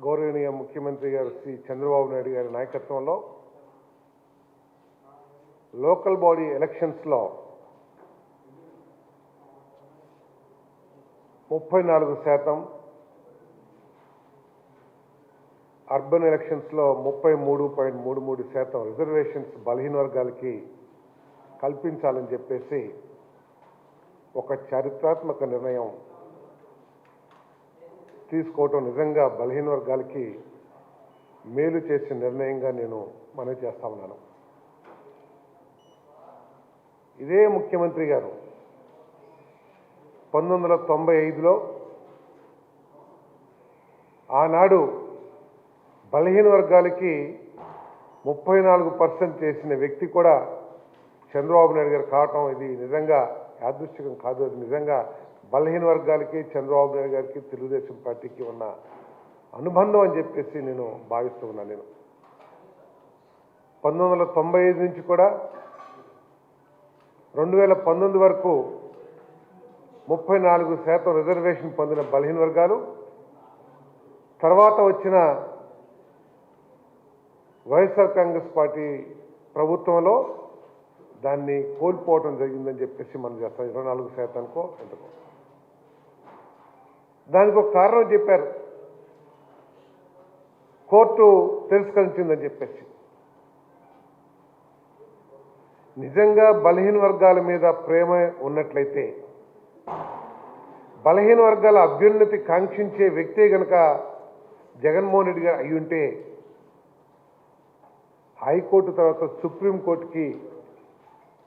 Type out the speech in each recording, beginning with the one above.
గౌరవనీయ ముఖ్యమంత్రి గారు శ్రీ చంద్రబాబు నాయుడు గారి నాయకత్వంలో లోకల్ బాడీ ఎలక్షన్స్లో 34%, అర్బన్ ఎలక్షన్స్లో 33.33% రిజర్వేషన్స్ బలహీన వర్గాలకి కల్పించాలని చెప్పేసి ఒక చారిత్రాత్మక నిర్ణయం తీసుకోవటం నిజంగా బలహీన వర్గాలకి మేలు చేసే నిర్ణయంగా నేను మనవి చేస్తా ఉన్నాను. ఇదే ముఖ్యమంత్రి గారు 1995లో ఆనాడు బలహీన వర్గాలకి 34% చేసిన వ్యక్తి కూడా చంద్రబాబు నాయుడు గారు కావటం ఇది నిజంగా యాదృశ్చికం కాదు. అది నిజంగా బలహీన వర్గాలకి చంద్రబాబు నాయుడు గారికి తెలుగుదేశం పార్టీకి ఉన్న అనుబంధం అని చెప్పేసి నేను భావిస్తూ ఉన్నాను. నేను 1995 నుంచి కూడా 2019 వరకు 34% రిజర్వేషన్ పొందిన బలహీన వర్గాలు తర్వాత వచ్చిన వైఎస్ఆర్ కాంగ్రెస్ పార్టీ ప్రభుత్వంలో దాన్ని కోల్పోవటం జరిగిందని చెప్పేసి మనం చేస్తాం. 24%కో ఎంతకో. దానికి ఒక కారణం చెప్పారు, కోర్టు తిరస్కరించిందని చెప్పేసి. నిజంగా బలహీన వర్గాల మీద ప్రేమ ఉన్నట్లయితే, బలహీన వర్గాల అభ్యున్నతి కాంక్షించే వ్యక్తే గనక జగన్మోహన్ రెడ్డి గారు అయి ఉంటే హైకోర్టు తర్వాత సుప్రీంకోర్టుకి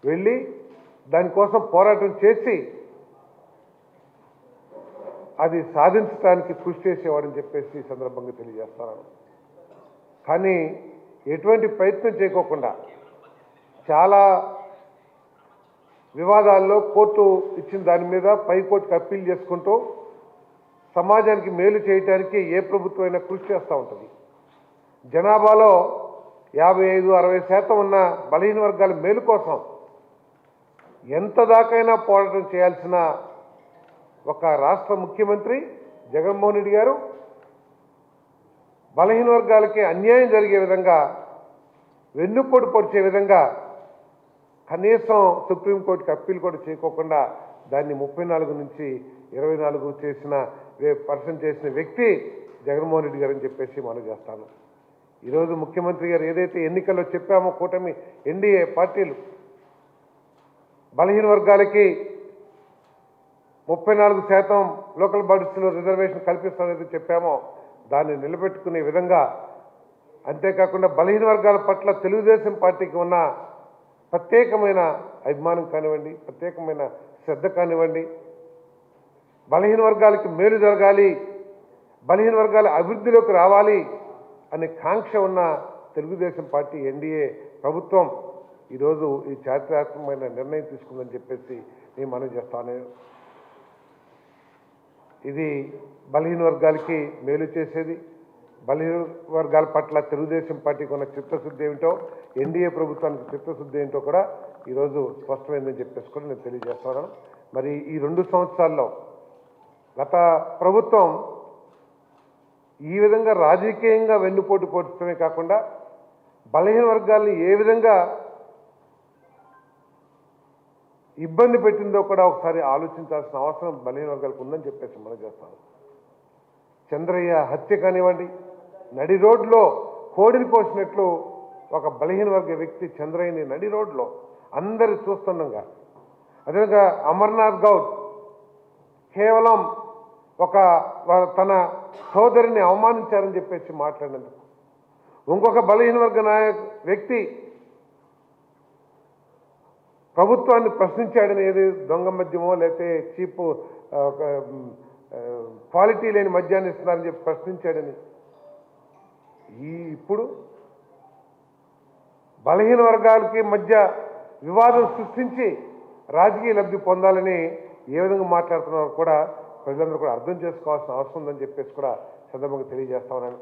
వెళ్ళి దానికోసం పోరాటం చేసి అది సాధించడానికి కృషి చేసేవాడని చెప్పేసి ఈ సందర్భంగా తెలియజేస్తున్నాను. కానీ ఎటువంటి ప్రయత్నం చేయకోకుండా చాలా వివాదాల్లో కోర్టు ఇచ్చిన దాని మీద పైకోర్టుకి అప్పీల్ చేసుకుంటూ సమాజానికి మేలు చేయడానికి ఏ ప్రభుత్వం అయినా కృషి చేస్తూ ఉంటుంది. జనాభాలో 55-60% ఉన్న బలహీన వర్గాల మేలు కోసం ఎంత దాకైనా పోరాటం చేయాల్సిన ఒక రాష్ట్ర ముఖ్యమంత్రి జగన్మోహన్ రెడ్డి గారు బలహీన వర్గాలకి అన్యాయం జరిగే విధంగా, వెన్నుపోటు పొడిచే విధంగా కనీసం సుప్రీంకోర్టుకి అప్పీల్ కూడా చేయకోకుండా దాన్ని 34 నుంచి 24 చేసిన వ్యక్తి జగన్మోహన్ రెడ్డి గారు అని చెప్పేసి మనం చేస్తాను. ఈరోజు ముఖ్యమంత్రి గారు ఏదైతే ఎన్నికల్లో చెప్పామో, కూటమి ఎన్డీఏ పార్టీలు బలహీన వర్గాలకి 34% లోకల్ బాడీస్లో రిజర్వేషన్ కల్పిస్తామని చెప్పామో దాన్ని నిలబెట్టుకునే విధంగా, అంతేకాకుండా బలహీన వర్గాల పట్ల తెలుగుదేశం పార్టీకి ఉన్న ప్రత్యేకమైన అభిమానం కానివ్వండి, ప్రత్యేకమైన శ్రద్ధ కానివ్వండి, బలహీన వర్గాలకి మేలు జరగాలి, బలహీన వర్గాల అభివృద్ధిలోకి రావాలి అనే కాంక్ష ఉన్న తెలుగుదేశం పార్టీ ఎన్డీఏ ప్రభుత్వం ఈరోజు ఈ చారిత్రాత్మకమైన నిర్ణయం తీసుకుందని చెప్పేసి నేను మనవి చేస్తాను. ఇది బలహీన వర్గాలకి మేలు చేసేది. బలహీన వర్గాల పట్ల తెలుగుదేశం పార్టీకి ఉన్న చిత్తశుద్ధి ఏమిటో, ఎన్డీఏ ప్రభుత్వానికి చిత్తశుద్ధి ఏంటో కూడా ఈరోజు స్పష్టమైందని చెప్పేసి కూడా నేను తెలియజేస్తున్నాను. మరి ఈ 2 సంవత్సరాల్లో గత ప్రభుత్వం ఈ విధంగా రాజకీయంగా వెన్నుపోటు పొడచడమే కాకుండా బలహీన వర్గాల్ని ఏ విధంగా ఇబ్బంది పెట్టిందో కూడా ఒకసారి ఆలోచించాల్సిన అవసరం బలహీన వర్గాలకు ఉందని చెప్పేసి మనం చేస్తాం. చంద్రయ్య హత్య కానివ్వండి, నడి రోడ్లో కోడిని కోసినట్లు ఒక బలహీన వర్గ వ్యక్తి చంద్రయ్యని నడి రోడ్లో అందరు చూస్తుండగా, అదేవిధంగా అమర్నాథ్ గౌడ్ కేవలం తన సోదరిని అవమానించారని చెప్పేసి మాట్లాడినందుకు, ఇంకొక బలహీన వర్గ వ్యక్తి ప్రభుత్వాన్ని ప్రశ్నించాడని, ఏది దొంగ మద్యమో లేకపోతే చీప్ క్వాలిటీ లేని మద్యాన్ని ఇస్తున్నారని చెప్పి ప్రశ్నించాడని, ఇప్పుడు బలహీన వర్గాలకి మధ్య వివాదం సృష్టించి రాజకీయ లబ్ధి పొందాలని ఏ విధంగా మాట్లాడుతున్నారో కూడా ప్రజలందరూ కూడా అర్థం చేసుకోవాల్సిన అవసరం ఉందని చెప్పేసి కూడా సందర్భంగా తెలియజేస్తా ఉన్నాను.